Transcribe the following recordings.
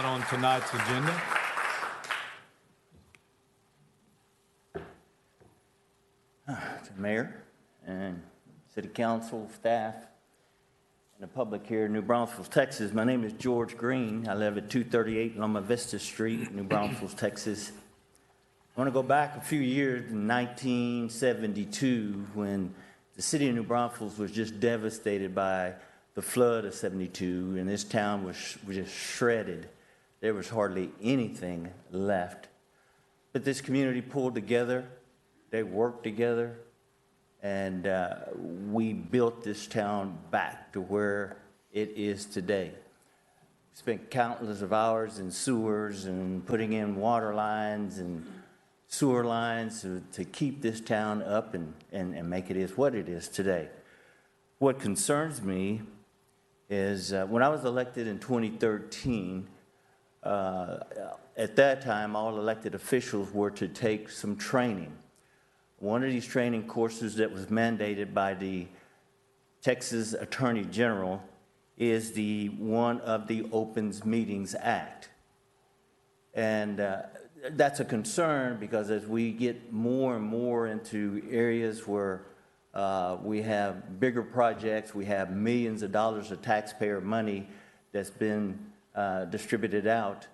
out on tonight's agenda. To the Mayor and City Council, staff, and the public here in New Braunfels, Texas. My name is George Green. I live at 238 Loma Vista Street, New Braunfels, Texas. I want to go back a few years in 1972 when the city of New Braunfels was just devastated by the flood of 72, and this town was just shredded. There was hardly anything left. But this community pulled together, they worked together, and we built this town back to where it is today. We spent countless of hours in sewers and putting in water lines and sewer lines to keep this town up and make it is what it is today. What concerns me is when I was elected in 2013, at that time, all elected officials were to take some training. One of these training courses that was mandated by the Texas Attorney General is the one of the Opens Meetings Act. And that's a concern because as we get more and more into areas where we have bigger projects, we have millions of dollars of taxpayer money that's been distributed out,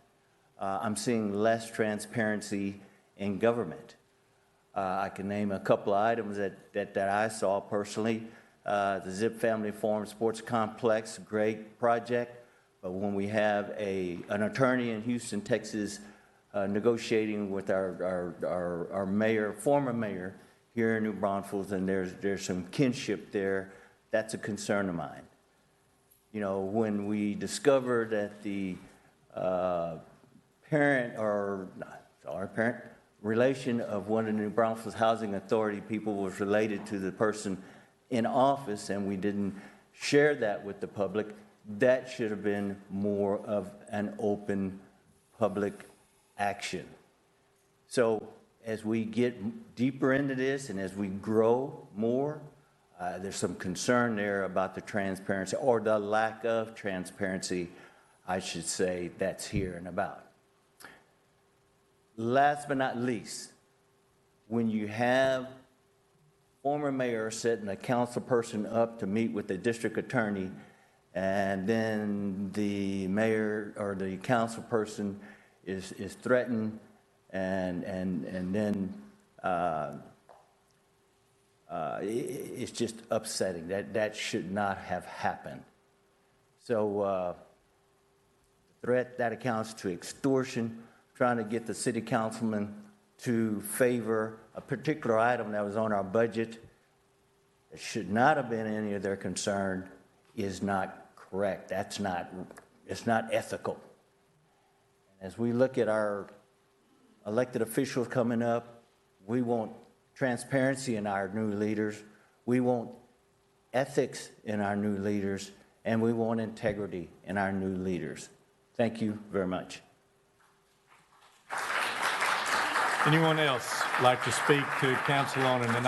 I'm seeing less transparency in government. I can name a couple of items that I saw personally. The Zipp Family Farm Sports Complex, great project, but when we have an attorney in Houston, Texas, negotiating with our mayor, former mayor here in New Braunfels, and there's some kinship there, that's a concern of mine. You know, when we discovered that the relation of one of the New Braunfels Housing Authority people was related to the person in office, and we didn't share that with the public, that should have been more of an open public action. So as we get deeper into this and as we grow more, there's some concern there about the transparency or the lack of transparency, I should say, that's here and about. Last but not least, when you have former mayor setting a council person up to meet with the district attorney, and then the mayor or the council person is threatened, and then it's just upsetting. That should not have happened. So threat, that accounts to extortion, trying to get the city councilman to favor a particular item that was on our budget that should not have been any of their concern is not correct. It's not ethical. As we look at our elected officials coming up, we want transparency in our new leaders, we want ethics in our new leaders, and we want integrity in our new leaders. Thank you very much. Anyone else like to speak to council on an item?